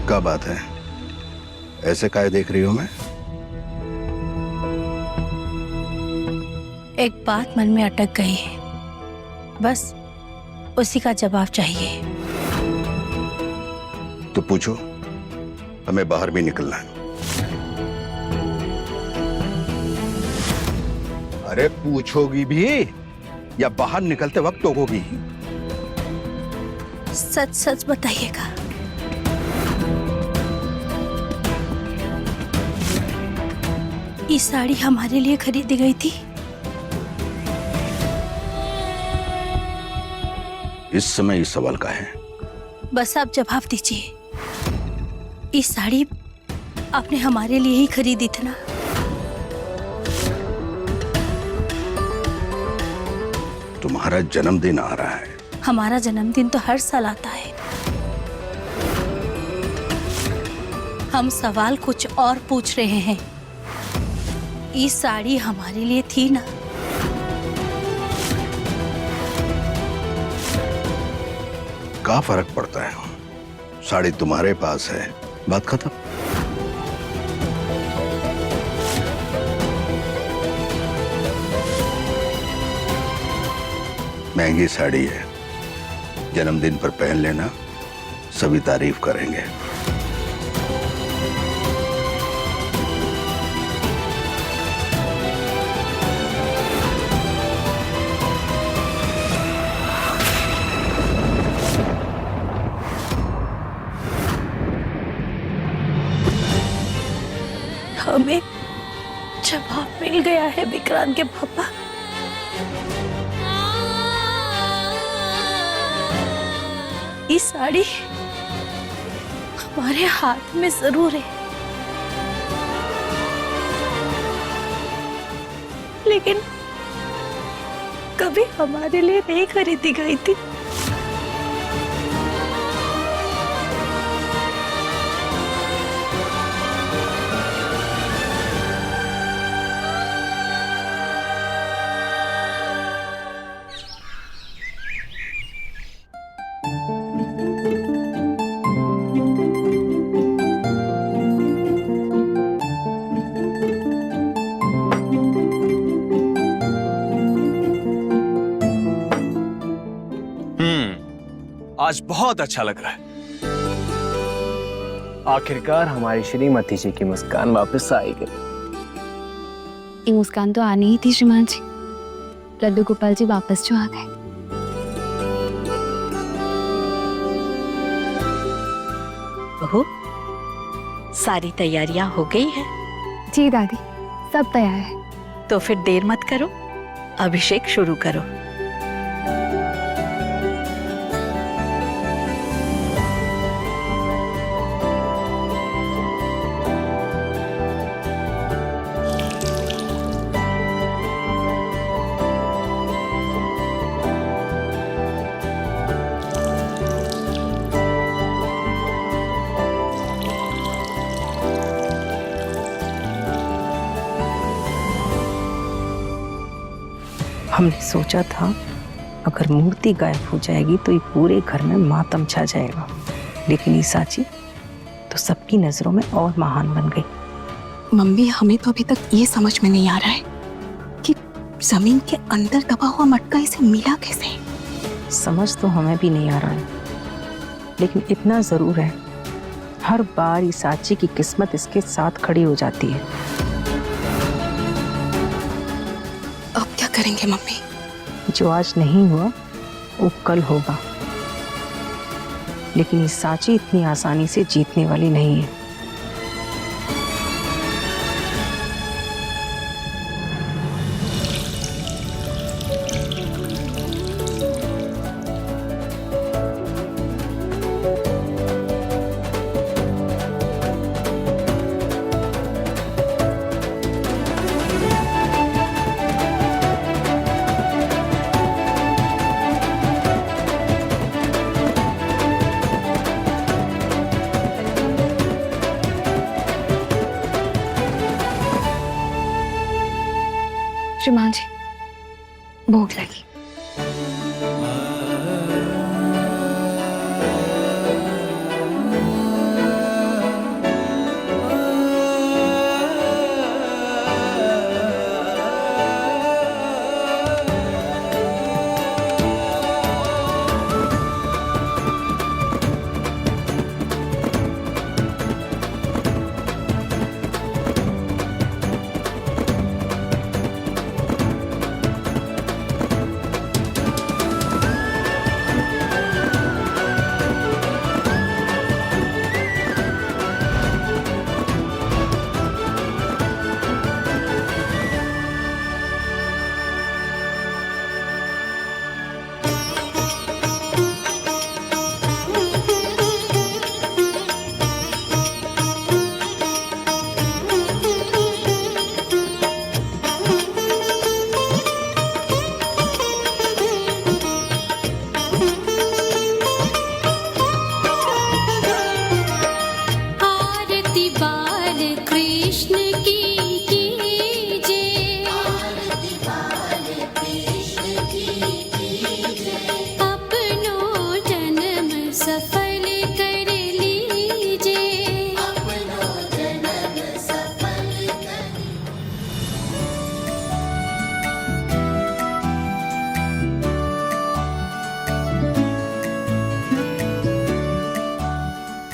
क्या बात है, ऐसे काहे देख रही हो? मैं एक बात मन में अटक गई है, बस उसी का जवाब चाहिए। तो पूछो, हमें बाहर भी निकलना है। अरे पूछोगी भी या बाहर निकलते वक्त टोकोगी? सच सच बताइएगा। ये साड़ी हमारे लिए खरीदी गई थी? इस समय इस सवाल का है? बस आप जवाब दीजिए। ये साड़ी आपने हमारे लिए ही खरीदी थी ना? तुम्हारा जन्मदिन आ रहा है। हमारा जन्मदिन तो हर साल आता है। हम सवाल कुछ और पूछ रहे हैं। ये साड़ी हमारे लिए थी ना? क्या फर्क पड़ता है, साड़ी तुम्हारे पास है, बात खत्म। महंगी साड़ी है, जन्मदिन पर पहन लेना, सभी तारीफ करेंगे। हमें जवाब मिल गया है विक्रांत के पापा। ये साड़ी हमारे हाथ में जरूर है, लेकिन कभी हमारे लिए नहीं खरीदी गई थी। आज बहुत अच्छा लग रहा है। आखिरकार हमारी श्रीमती जी की मुस्कान वापस आई गई। ये मुस्कान तो आनी ही थी श्रीमान जी। लड्डू गोपाल जी वापस जो आ गए। बहू, सारी तैयारियां हो गई है? जी दादी, सब तैयार है। तो फिर देर मत करो, अभिषेक शुरू करो। हमने सोचा था अगर मूर्ति गायब हो जाएगी तो ये पूरे घर में मातम छा जाएगा, लेकिन ये साची तो सबकी नजरों में और महान बन गई। मम्मी, हमें तो अभी तक ये समझ में नहीं आ रहा है कि जमीन के अंदर दबा हुआ मटका इसे मिला कैसे। समझ तो हमें भी नहीं आ रहा है, लेकिन इतना जरूर है, हर बार ये साची की किस्मत इसके साथ खड़ी हो जाती है। अब क्या करेंगे मम्मी? जो आज नहीं हुआ वो कल होगा, लेकिन ये साची इतनी आसानी से जीतने वाली नहीं है। श्रीमान जी, भूख लगी।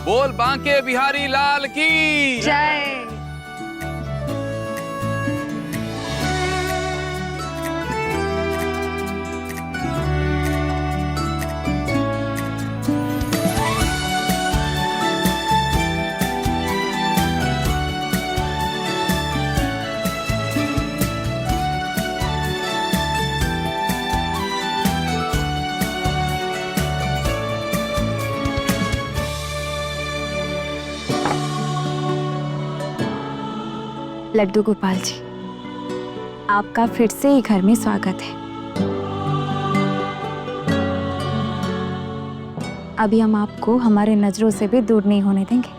बोल बांके बिहारी लाल की जय। लड्डू गोपाल जी, आपका फिर से ही घर में स्वागत है। अभी हम आपको हमारे नजरों से भी दूर नहीं होने देंगे।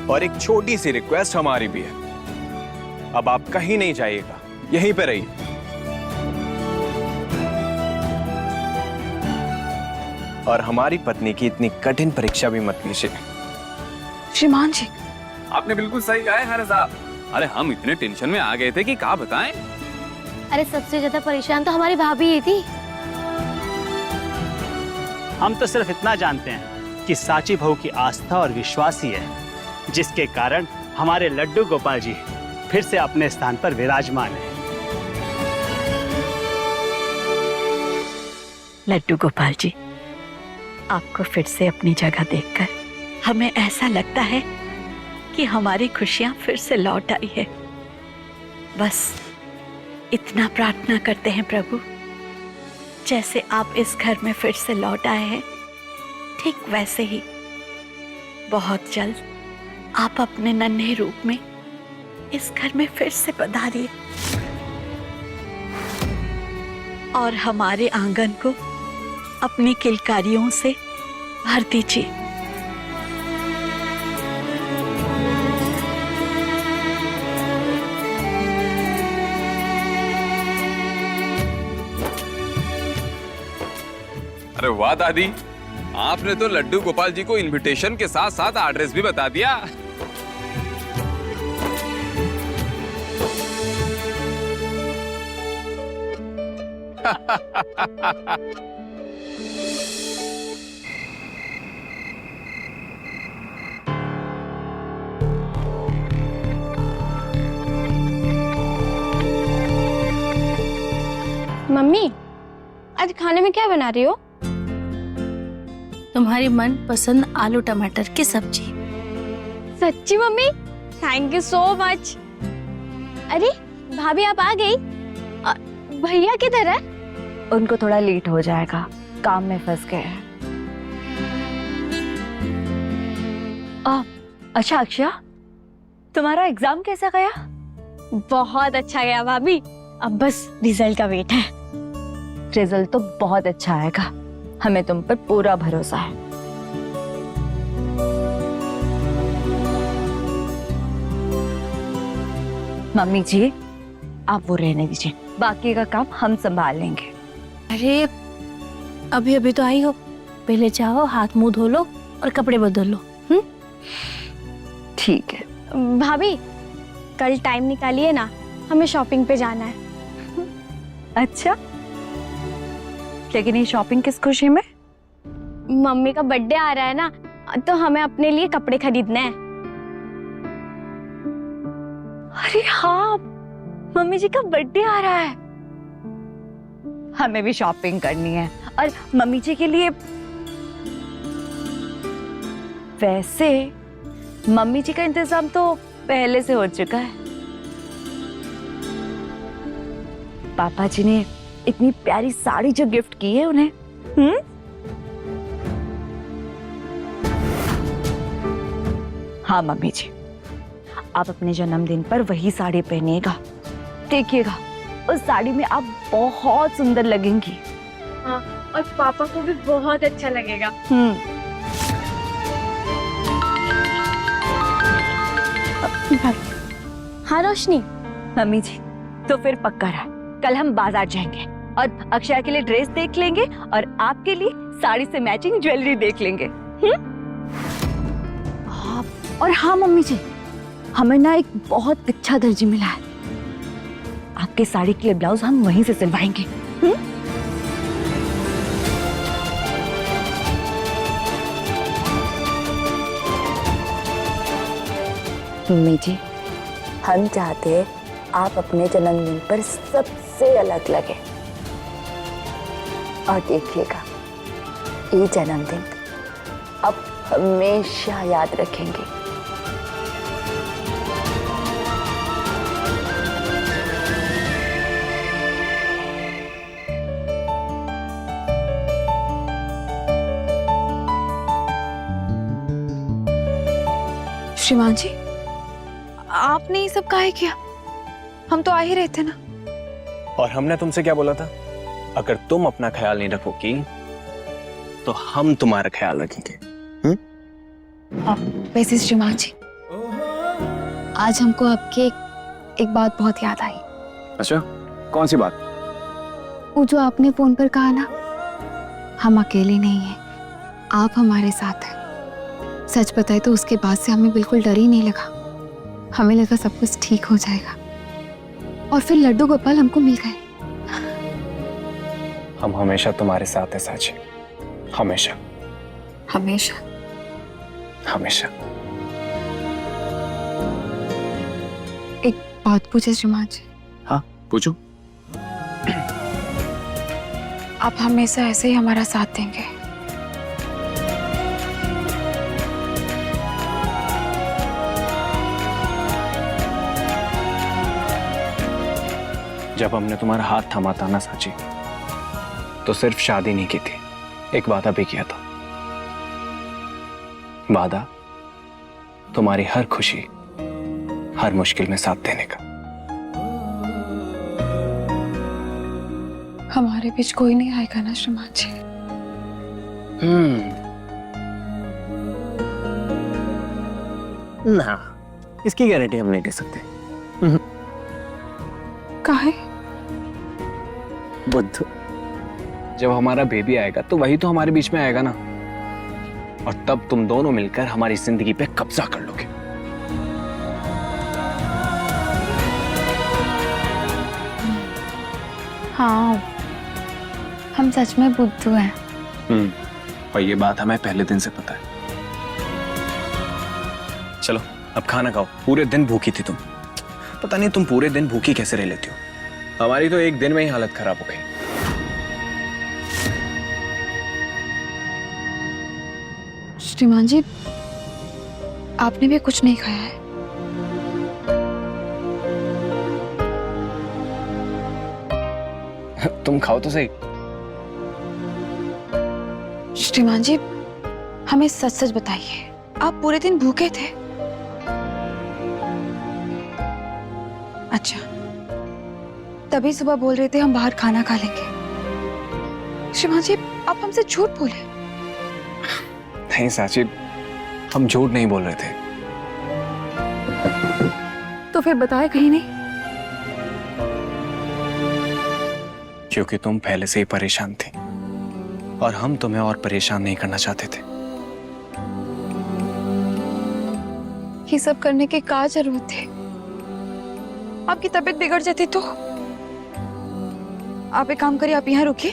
और एक छोटी सी रिक्वेस्ट हमारी भी है, अब आप कहीं नहीं जाइएगा, यहीं पे रहिए। और हमारी पत्नी की इतनी कठिन परीक्षा भी मत लीजिए। श्रीमान जी, आपने बिल्कुल सही कहा है खाने साहब। अरे हम इतने टेंशन में आ गए थे कि क्या बताएं। अरे सबसे ज्यादा परेशान तो हमारी भाभी ही थी। हम तो सिर्फ इतना जानते हैं कि साची बहू की आस्था और विश्वास ही है जिसके कारण हमारे लड्डू गोपाल जी फिर से अपने स्थान पर विराजमान हैं। लड्डू गोपाल जी, आपको फिर से अपनी जगह देखकर हमें ऐसा लगता है कि हमारी खुशियां फिर से लौट आई है। बस इतना प्रार्थना करते हैं प्रभु, जैसे आप इस घर में फिर से लौट आए हैं, ठीक वैसे ही बहुत जल्द आप अपने नन्हे रूप में इस घर में फिर से पधारिए और हमारे आंगन को अपनी किलकारियों से भर दीजिए। अरे वाह दादी, आपने तो लड्डू गोपाल जी को इनविटेशन के साथ साथ एड्रेस भी बता दिया। मम्मी, आज खाने में क्या बना रही हो? तुम्हारी मन पसंद आलू टमाटर की सब्जी। सच्ची mummy? Thank you so much. अरे भाभी, आप आ गई? भैया किधर है? उनको थोड़ा लेट हो जाएगा, काम में फंस गए हैं। अच्छा अक्षया, तुम्हारा एग्जाम कैसा गया? बहुत अच्छा गया भाभी, अब बस रिजल्ट का वेट है। रिजल्ट तो बहुत अच्छा आएगा, हमें तुम पर पूरा भरोसा है। मम्मी जी, आप वो रहने दीजिए, बाकी का काम हम संभाल लेंगे। अरे अभी अभी तो आई हो, पहले जाओ हाथ मुंह धो लो और कपड़े बदल लो। ठीक है भाभी, कल टाइम निकालिए ना, हमें शॉपिंग पे जाना है। अच्छा, लेकिन ये शॉपिंग किस खुशी में? मम्मी का बर्थडे आ रहा है ना, तो हमें अपने लिए कपड़े खरीदने हैं। अरे हाँ, मम्मी जी का बर्थडे आ रहा है, हमें भी शॉपिंग करनी है। और मम्मी जी के लिए, वैसे मम्मी जी का इंतजाम तो पहले से हो चुका है। पापा जी ने इतनी प्यारी साड़ी जो गिफ्ट की है उन्हें, हाँ मम्मी जी, आप अपने जन्मदिन पर वही साड़ी पहनिएगा, देखिएगा उस साड़ी में आप बहुत सुंदर लगेंगी। हाँ, और पापा को भी बहुत अच्छा लगेगा। हाँ रोशनी। मम्मी जी, तो फिर पक्का रहा, कल हम बाजार जाएंगे और अक्षय के लिए ड्रेस देख लेंगे और आपके लिए साड़ी से मैचिंग ज्वेलरी देख लेंगे। और हाँ मम्मी जी, हमें ना एक बहुत अच्छा दर्जी मिला है, आपके साड़ी के लिए ब्लाउज हम वहीं से सिलवाएंगे। मम्मी जी, हम चाहते हैं आप अपने जन्मदिन पर सबसे अलग लगे। और देखिएगा, ये जन्मदिन अब हमेशा याद रखेंगे। श्रीमान जी, आपने ये सब काहे किया? हम तो आ ही रहे थे ना। और हमने तुमसे क्या बोला था? अगर तुम अपना ख्याल नहीं रखोगी तो हम तुम्हारा ख्याल रखेंगे। वैसे श्रीमान जी, आज हमको आपके एक बात बहुत याद आई। अच्छा, कौन सी बात? वो जो आपने फोन पर कहा ना, हम अकेले नहीं हैं, आप हमारे साथ हैं। सच बताए तो उसके बाद से हमें बिल्कुल डर ही नहीं लगा। हमें लगा सब कुछ ठीक हो जाएगा, और फिर लड्डू गोपाल हमको मिल गए। हम हमेशा तुम्हारे साथ हैं साची, हमेशा हमेशा हमेशा। एक बात पूछे श्रीमान जी? हाँ, पूछो। आप हमेशा ऐसे ही हमारा साथ देंगे? जब हमने तुम्हारा हाथ थामा था ना साची, तो सिर्फ शादी नहीं की थी, एक वादा भी किया था। वादा तुम्हारी हर खुशी, हर मुश्किल में साथ देने का। हमारे बीच कोई नहीं आएगा ना श्रीमान जी? ना, इसकी गारंटी हम नहीं दे सकते। काहे? बुद्धू, जब हमारा बेबी आएगा तो वही तो हमारे बीच में आएगा ना, और तब तुम दोनों मिलकर हमारी जिंदगी पे कब्जा कर लोगे। हाँ, हम सच में बुद्धू हैं। और ये बात हमें पहले दिन से पता है। चलो अब खाना खाओ, पूरे दिन भूखी थी तुम। पता नहीं तुम पूरे दिन भूखी कैसे रह लेती हो। हमारी तो एक दिन में ही हालत खराब हो गई। श्रीमान जी, आपने भी कुछ नहीं खाया है? तुम खाओ तो सही। श्रीमान जी, हमें सच सच बताइए, आप पूरे दिन भूखे थे? अच्छा, तभी सुबह बोल रहे थे हम बाहर खाना खा लेंगे। श्रीमान जी, आप हमसे झूठ बोले। नहीं साची, हम झूठ नहीं बोल रहे थे। तो फिर बताए कहीं नहीं? क्योंकि तुम पहले से ही परेशान थी और हम तुम्हें और परेशान नहीं करना चाहते थे। ये सब करने की क्या जरूरत थी? आपकी तबीयत बिगड़ जाती तो? आप एक काम करिए, आप यहाँ रुकिए,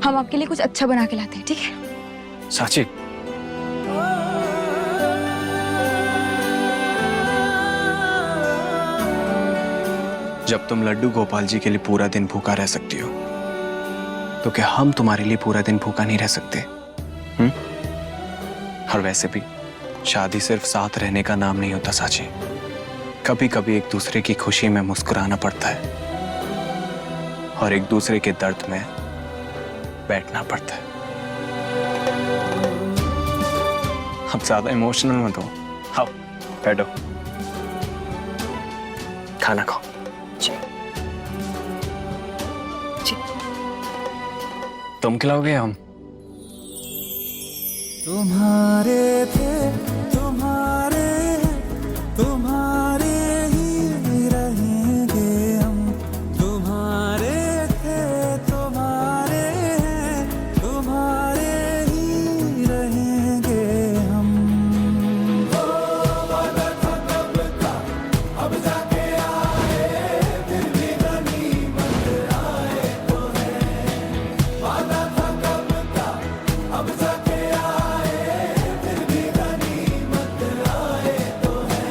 हम आपके लिए कुछ अच्छा बना के लाते हैं, ठीक है? साची, जब तुम लड्डू गोपाल जी के लिए पूरा दिन भूखा रह सकती हो, तो क्या हम तुम्हारे लिए पूरा दिन भूखा नहीं रह सकते? और वैसे भी शादी सिर्फ साथ रहने का नाम नहीं होता साची। कभी कभी एक दूसरे की खुशी में मुस्कुराना पड़ता है और एक दूसरे के दर्द में बैठना पड़ता है। अब ज्यादा इमोशनल मत हो, आओ बैठो, खाना खाओ। तुम खिलाओगे हम? तुम्हारे थे, तुम्हारे तुम्हारे ही रहेंगे हम। तुम्हारे थे, तुम्हारे तुम्हारे ही रहेंगे हम। वादा था कब का, अब जाके आए, फिर भी गनीमत आए तो है। वादा था कब का, अब जाके आए, फिर भी गनीमत आए तो है।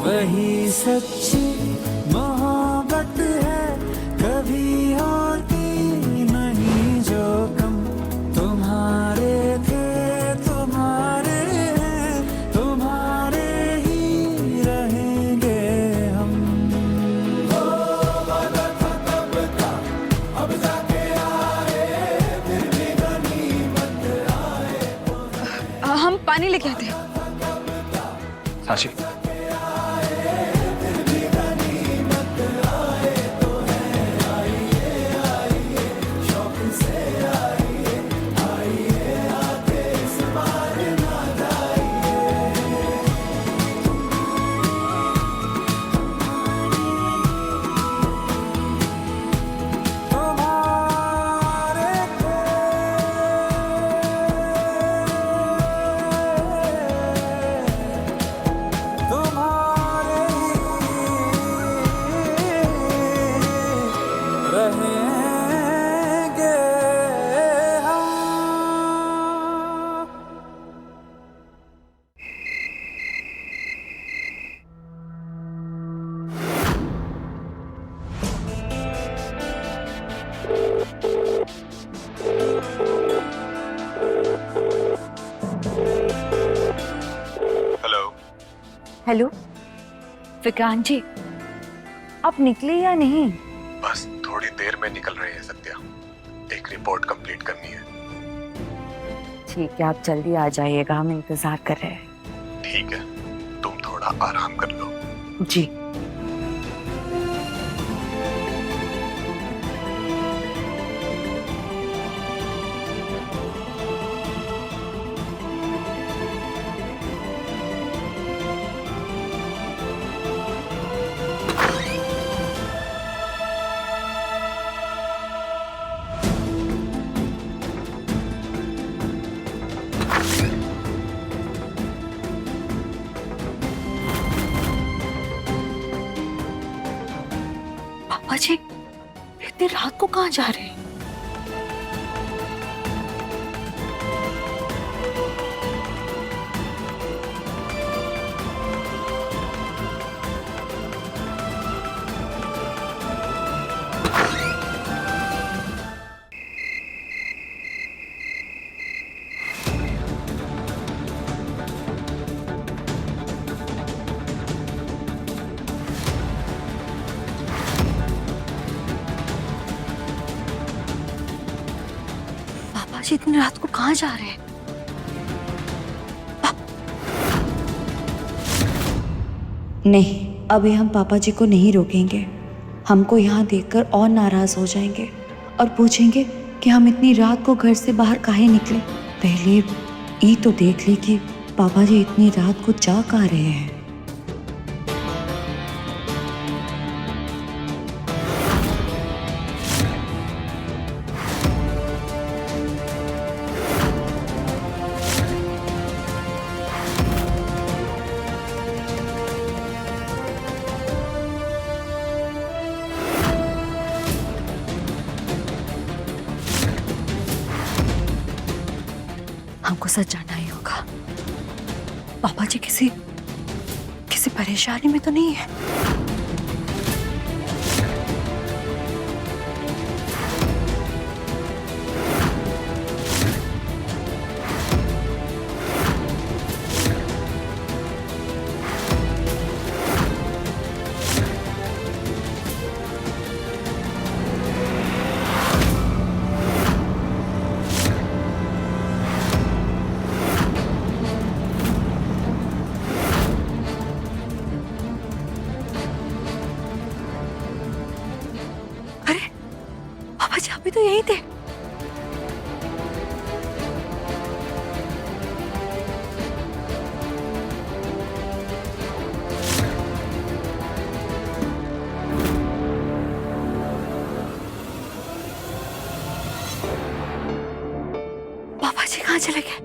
वही सच्ची मोहब्बत है, कभी होती नहीं जो कम। तुम्हारे थे तुम्हारे हैं, तुम्हारे ही रहेंगे हम। ओ वादा था कब का, अब जाके आए, फिर भी गनीमत आए। हम पानी लेके आते हैं। साची, हेलो विक्रांत जी, आप निकले या नहीं? बस थोड़ी देर में निकल रहे हैं सत्या, एक रिपोर्ट कंप्लीट करनी है। ठीक है, आप जल्दी आ जाइएगा, हम इंतजार कर रहे हैं। ठीक है, तुम थोड़ा आराम कर लो। जी। अजय, इतनी रात को कहाँ जा रहे हैं? जी इतनी रात को कहाँ जा रहे हैं? नहीं, अभी हम पापा जी को नहीं रोकेंगे। हमको यहाँ देखकर और नाराज हो जाएंगे और पूछेंगे कि हम इतनी रात को घर से बाहर काहे निकले। पहले ये तो देख ले कि पापा जी इतनी रात को जा कहाँ रहे हैं। हमको सच जानना ही होगा। पापा जी किसी परेशानी में तो नहीं है? अभी तो यही थे। पापा जी कहाँ चले गए?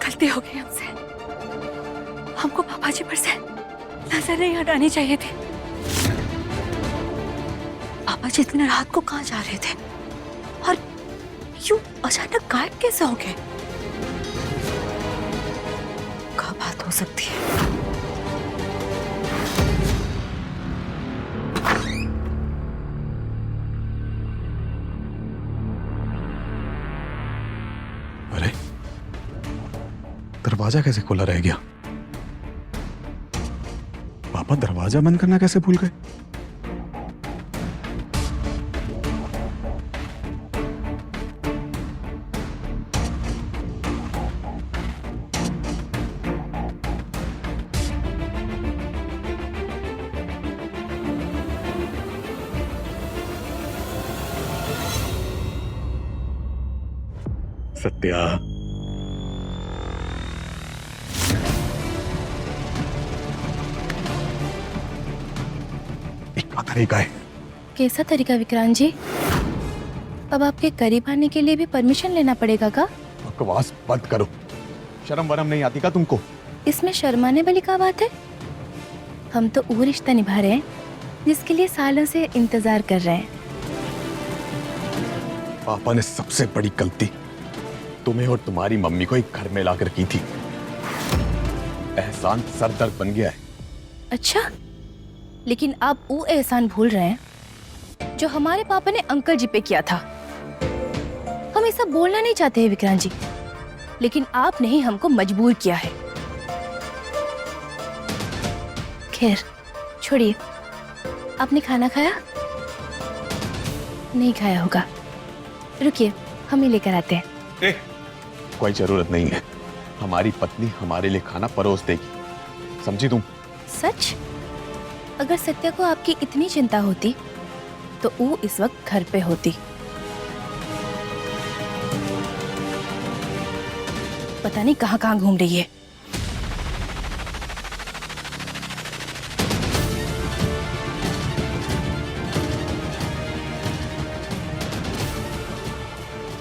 गलती हो गई हमसे। हमको पापा जी पर से नजर नहीं हटानी चाहिए थी। पापा जी इतने रात को कहाँ जा रहे थे और यूं अचानक गायब कैसे हो गए? कब बात हो सकती है। अरे दरवाजा कैसे खुला रह गया? पापा दरवाजा बंद करना कैसे भूल गए? सत्या, एक का तरीका है। कैसा तरीका विक्रांत जी? अब आपके करीब आने के लिए भी परमिशन लेना पड़ेगा का? बकवास बंद करो। शर्म वरम नहीं आती का तुमको? इसमें शर्माने वाली क्या बात है? हम तो वो रिश्ता निभा रहे हैं जिसके लिए सालों से इंतजार कर रहे हैं। पापा ने सबसे बड़ी गलती तुम्हें और तुम्हारी मम्मी को एक घर में लाकर की थी। एहसान सरदर्द बन गया है। अच्छा, लेकिन आप वो एहसान भूल रहे हैं जो हमारे पापा ने अंकल जी पे किया था। हम ऐसा बोलना नहीं चाहते हैं विक्रांत जी, लेकिन आपने ही हमको मजबूर किया है। खैर छोड़िए, आपने खाना खाया? नहीं खाया होगा, रुकिए हम ही लेकर आते हैं। कोई जरूरत नहीं है, हमारी पत्नी हमारे लिए खाना परोस देगी, समझी तुम? सच? अगर सत्या को आपकी इतनी चिंता होती तो वो इस वक्त घर पे होती। पता नहीं कहाँ कहाँ घूम रही है।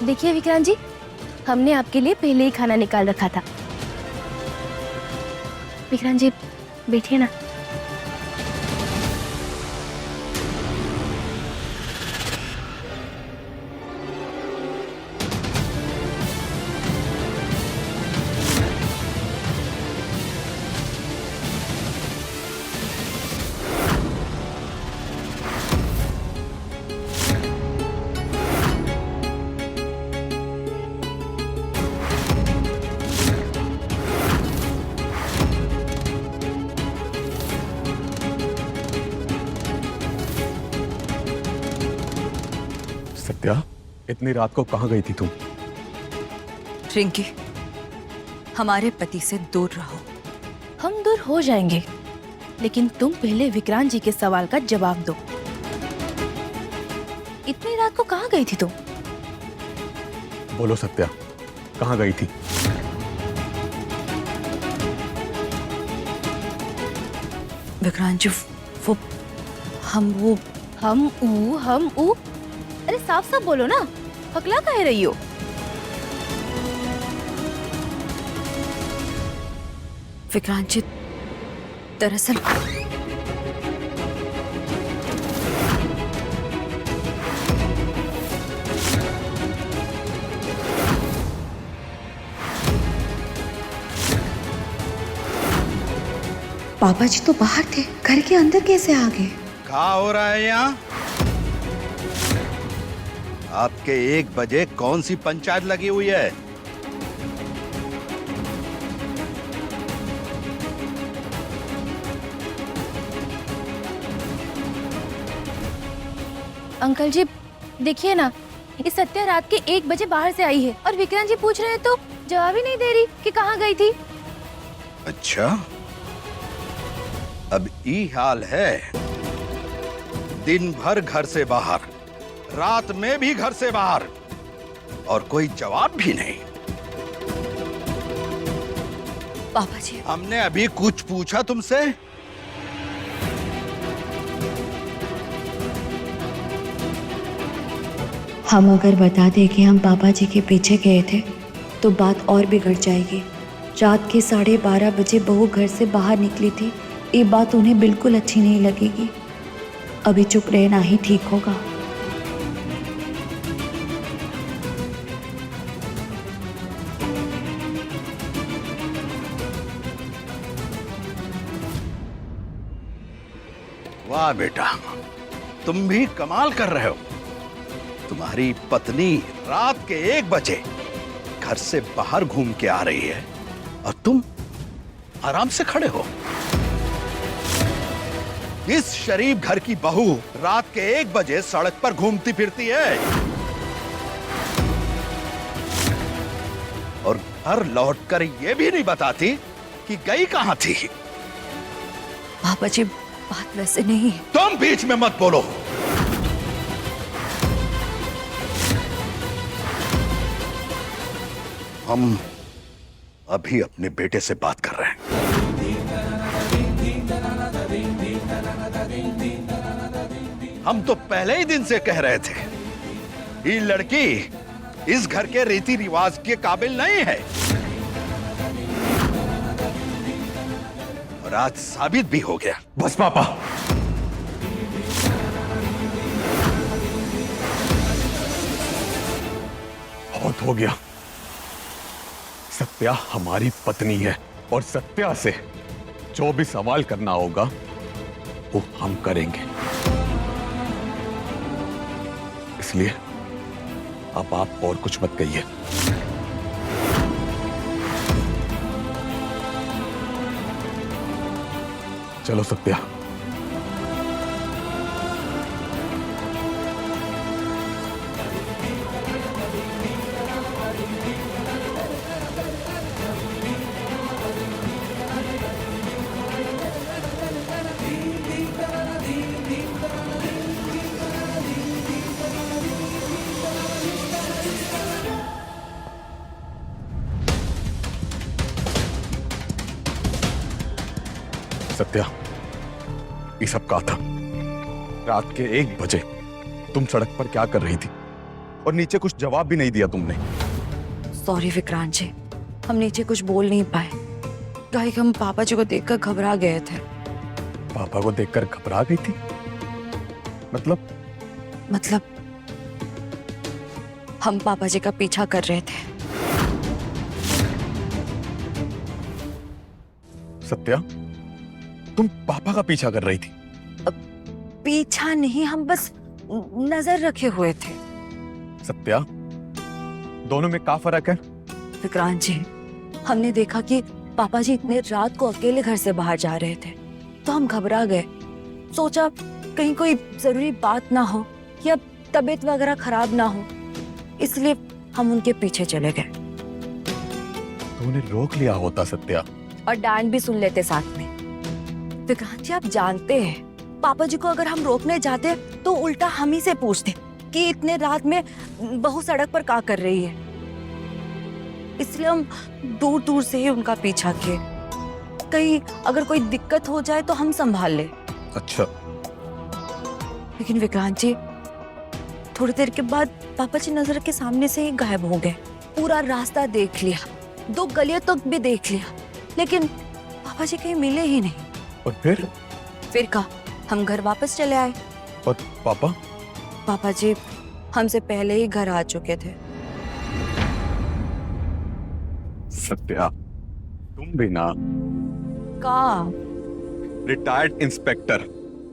देखिए विक्रांत जी, हमने आपके लिए पहले ही खाना निकाल रखा था। विक्रांत जी बैठिए ना। सत्या, इतनी रात को कहाँ गई थी तुम? रिंकी, हमारे पति से दूर रहो। हम दूर हो जाएंगे, लेकिन तुम पहले विक्रांत जी के सवाल का जवाब दो। इतनी रात को कहाँ गई थी तुम? बोलो सत्या, कहाँ गई थी? विक्रांत जी, वो हम ऊ। अरे साफ साफ बोलो ना, हकला काहे रही हो? विक्रांत जी, दरअसल पापा जी तो बाहर थे, घर के अंदर कैसे आ गए? क्या हो रहा है यहाँ? आपके 1 बजे कौन सी पंचायत लगी हुई है? अंकल जी देखिए ना, इस सत्या रात के 1 बजे बाहर से आई है और विक्रांत जी पूछ रहे हैं तो जवाब ही नहीं दे रही कि कहाँ गई थी। अच्छा, अब ये हाल है। दिन भर घर से बाहर, रात में भी घर से बाहर, और कोई जवाब भी नहीं। पापा जी, हमने अभी कुछ पूछा तुमसे? हम अगर बता दें कि हम पापा जी के पीछे गए थे तो बात और बिगड़ जाएगी। रात के 12:30 बजे बहू घर से बाहर निकली थी, ये बात उन्हें बिल्कुल अच्छी नहीं लगेगी। अभी चुप रहना ही ठीक होगा। वाह बेटा, तुम भी कमाल कर रहे हो। तुम्हारी पत्नी रात के 1 बजे घर से बाहर घूम के आ रही है और तुम आराम से खड़े हो। इस शरीफ घर की बहू रात के 1 बजे सड़क पर घूमती फिरती है और घर लौटकर ये भी नहीं बताती कि गई कहां थी। पापा जी, बात वैसे नहीं है। तुम बीच में मत बोलो। हम अभी अपने बेटे से बात कर रहे हैं। हम तो पहले ही दिन से कह रहे थे ये लड़की इस घर के रीति रिवाज के काबिल नहीं है, और आज साबित भी हो गया। बस पापा, बहुत हो गया। सत्या हमारी पत्नी है और सत्या से जो भी सवाल करना होगा वो हम करेंगे। इसलिए अब आप और कुछ मत कहिए। चलो सत्या। सत्या, ये सब कहा था। रात के 1 बजे तुम सड़क पर क्या कर रही थी और नीचे कुछ जवाब भी नहीं दिया तुमने। सॉरी विक्रांत जी, हम नीचे कुछ बोल नहीं पाए। काहे कि हम पापा जी को देखकर घबरा गए थे। पापा को देखकर घबरा गई थी? मतलब हम पापा जी का पीछा कर रहे थे। सत्या, तुम पापा का पीछा कर रही थी? पीछा नहीं, हम बस नजर रखे हुए थे। सत्या, दोनों में क्या फर्क है? विक्रांत जी, हमने देखा कि पापा जी इतने रात को अकेले घर से बाहर जा रहे थे तो हम घबरा गए। सोचा कहीं कोई जरूरी बात ना हो या तबीयत वगैरह खराब ना हो, इसलिए हम उनके पीछे चले गए। तो उन्हें रोक लिया होता सत्या। और डांट भी सुन लेते साथ में। विक्रांत जी, आप जानते हैं पापा जी को अगर हम रोकने जाते तो उल्टा हम ही से पूछते कि इतने रात में बहू सड़क पर क्या कर रही है। इसलिए हम दूर दूर से ही उनका पीछा किए, कहीं अगर कोई दिक्कत हो जाए तो हम संभाल ले। अच्छा। लेकिन विक्रांत जी, थोड़ी देर के बाद पापा जी नजर के सामने से ही गायब हो गए। पूरा रास्ता देख लिया, 2 गलियों तक भी देख लिया, लेकिन पापा जी कहीं मिले ही नहीं। और फिर का हम घर वापस चले आए। और पापा? पापा जी हमसे पहले ही घर आ चुके थे। सत्या, तुम भी ना। का रिटायर्ड इंस्पेक्टर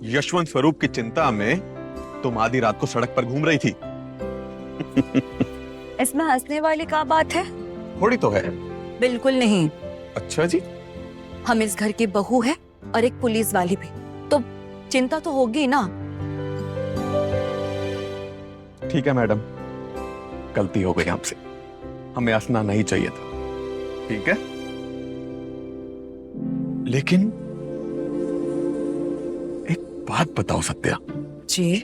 यशवंत स्वरूप की चिंता में तुम आधी रात को सड़क पर घूम रही थी। इसमें हंसने वाली क्या बात है? थोड़ी तो है। बिल्कुल नहीं। अच्छा जी। हम इस घर की बहू है और एक पुलिस वाली भी, तो चिंता तो होगी ना। ठीक है मैडम, गलती हो गई हमसे, हमें हंसना नहीं चाहिए था। ठीक है, लेकिन एक बात बताओ सत्या जी।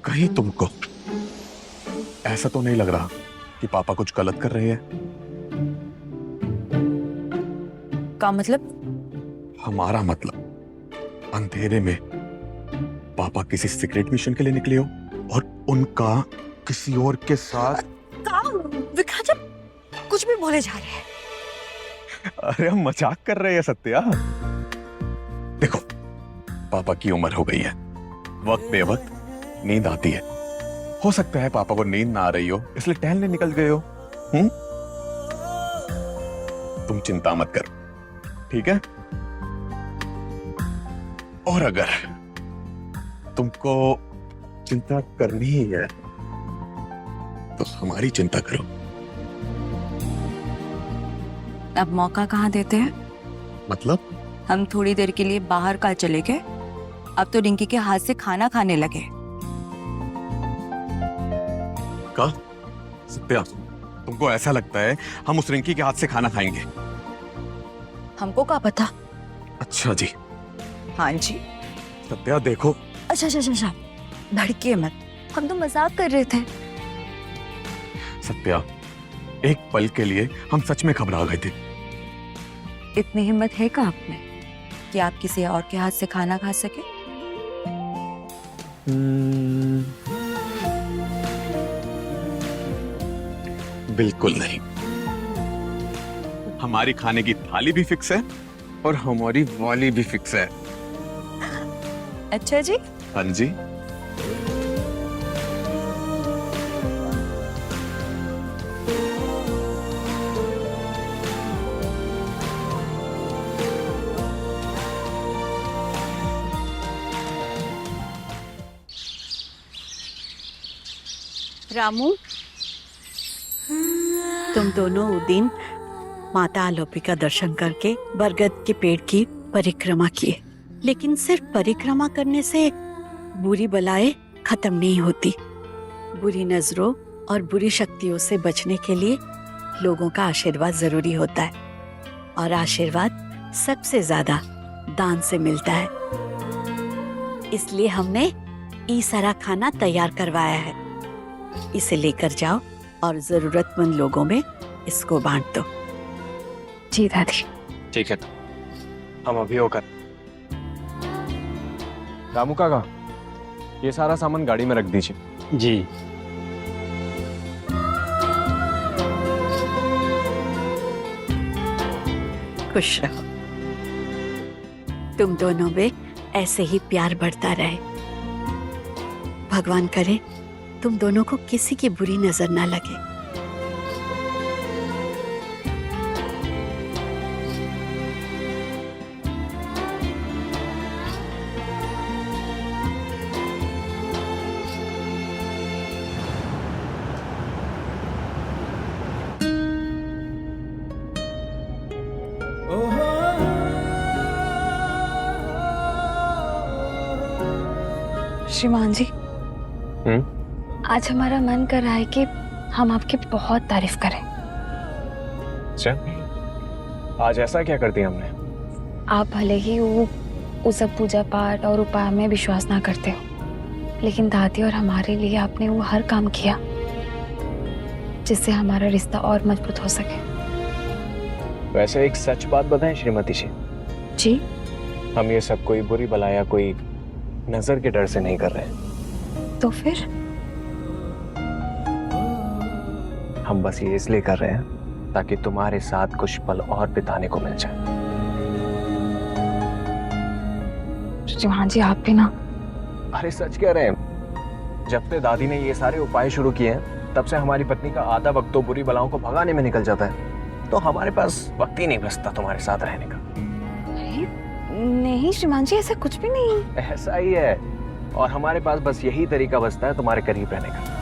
कहीं तुमको ऐसा तो नहीं लग रहा कि पापा कुछ गलत कर रहे हैं? का मतलब? हमारा मतलब अंधेरे में पापा किसी सीक्रेट मिशन के लिए निकले हो और उनका किसी और के साथ। विक्रांत जी, कुछ भी बोले जा रहे हैं। अरे हम मजाक कर रहे हैं सत्या। देखो, पापा की उम्र हो गई है, वक्त बेवक्त नींद आती है। हो सकता है पापा को नींद ना आ रही हो इसलिए टहलने निकल गए हो। तुम चिंता मत करो, ठीक है? और अगर तुमको चिंता करनी ही है तो हमारी चिंता करो। अब मौका कहाँ देते हैं? मतलब? हम थोड़ी देर के लिए बाहर का चले गए, अब तो रिंकी के हाथ से खाना खाने लगे। का? सत्या, तुमको ऐसा लगता है हम उस रिंकी के हाथ से खाना खाएंगे? हमको क्या पता। अच्छा जी। हाँ जी। सत्या देखो। अच्छा अच्छा अच्छा, भड़किए मत, हम तो मजाक कर रहे थे। सत्या, एक पल के लिए हम सच में घबरा गए थे। इतनी हिम्मत है क्या आप में कि आप किसी और के हाथ से खाना खा सके? बिल्कुल नहीं। हमारी खाने की थाली भी फिक्स है और हमारी वाली भी फिक्स है। अच्छा जी। हाँ जी। रामू, तुम दोनों उस दिन माता आलोपी का दर्शन करके बरगद के पेड़ की परिक्रमा किए, लेकिन सिर्फ परिक्रमा करने से बुरी बलाएं खत्म नहीं होती। बुरी नजरों और बुरी शक्तियों से बचने के लिए लोगों का आशीर्वाद जरूरी होता है, और आशीर्वाद सबसे ज्यादा दान से मिलता है। इसलिए हमने ई सारा खाना तैयार करवाया है, इसे लेकर जाओ और जरूरतमंद लोगों में इसको बांट दो। जी दादी। ठीक है, हम अभी होकर। रामू काका, ये सारा सामान गाड़ी में रख दीजिए। जी। खुश रहो, तुम दोनों में ऐसे ही प्यार बढ़ता रहे। भगवान करे तुम दोनों को किसी की बुरी नजर ना लगे। श्रीमान जी, आज हमारा मन कर रहा है कि हम आपकी बहुत तारीफ करें। अच्छा, आज ऐसा क्या कर दिया हमने? आप भले ही वो सब पूजा पाठ और उपाय में विश्वास ना करते हो, लेकिन दादी और हमारे लिए आपने वो हर काम किया जिससे हमारा रिश्ता और मजबूत हो सके। वैसे एक सच बात बताएं श्रीमती जी। हम ये सब कोई बुरी बला या कोई नजर के डर से नहीं कर रहे। तो फिर हम बस ये इसलिए कर रहे हैं ताकि तुम्हारे साथ कुछ पल और बिताने को मिल जाए। हाँ जी, आप भी ना। अरे सच कह रहे हैं, जब से दादी ने ये सारे उपाय शुरू किए हैं तब से हमारी पत्नी का आधा वक्त तो बुरी बलाओं को भगाने में निकल जाता है, तो हमारे पास वक्त ही नहीं बचता तुम्हारे साथ रहने का। नहीं श्रीमान जी, ऐसा कुछ भी नहीं। ऐसा ही है, और हमारे पास बस यही तरीका बचता है तुम्हारे करीब रहने का।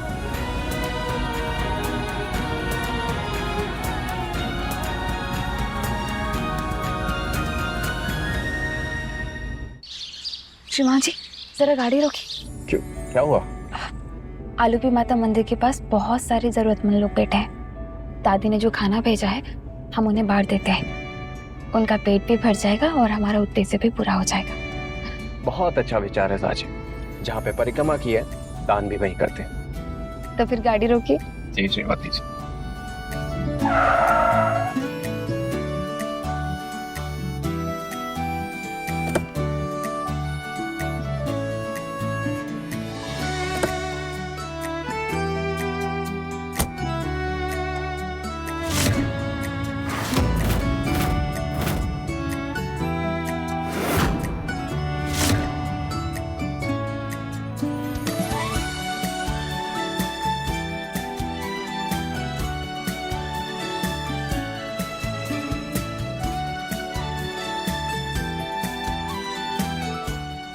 श्रीमान जी, जरा गाड़ी रोकी। क्यों, क्या हुआ? आलूपी माता मंदिर के पास बहुत सारे जरूरतमंद लोग बैठे हैं। दादी ने जो खाना भेजा है हम उन्हें बांट देते हैं, उनका पेट भी भर जाएगा और हमारा उद्देश्य भी पूरा हो जाएगा। बहुत अच्छा विचार है साची, जहाँ पे परिक्रमा की है दान भी वही करते हैं। तो फिर गाड़ी रोकी। जी श्रीमती जी।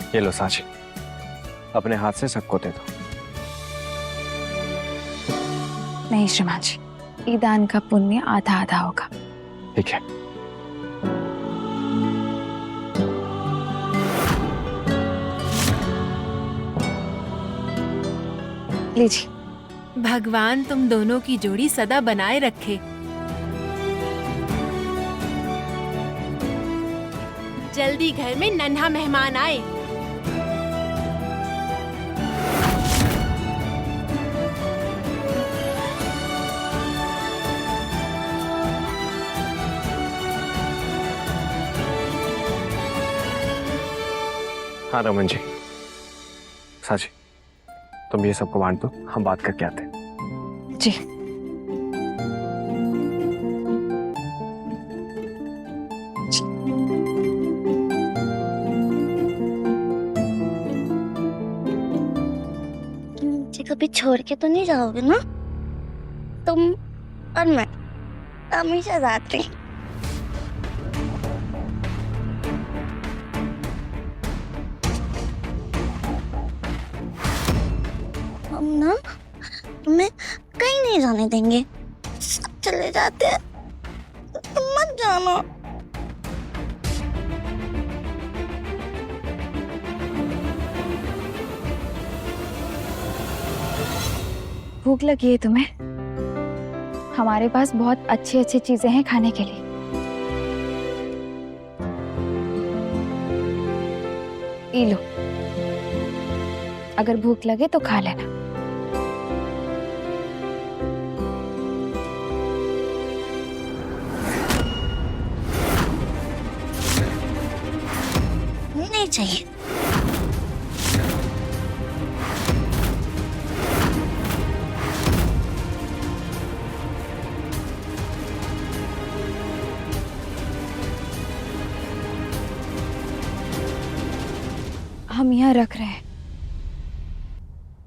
ये लो सांची, अपने हाथ से सबको दे दो। नहीं श्रीमान जी, ये दान का पुण्य आधा आधा होगा। ठीक है। लीजिए। भगवान तुम दोनों की जोड़ी सदा बनाए रखे। जल्दी घर में नन्हा मेहमान आए। हाँ रमन जी, साची तुम ये सबको बांट दो, हम बात करके आते हैं। जी। मुझे कभी छोड़ के तो नहीं जाओगे ना? तुम और मैं हमेशा साथ हैं। हम ना तुम्हें कहीं नहीं जाने देंगे, सब चले जाते हैं, तुम मत जाना। भूख लगी है तुम्हें? हमारे पास बहुत अच्छी अच्छी चीजें हैं खाने के लिए। पी लो, अगर भूख लगे तो खा लेना। नहीं चाहिए। हम यहाँ रख रहे हैं,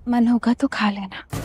मन होगा तो खा लेना।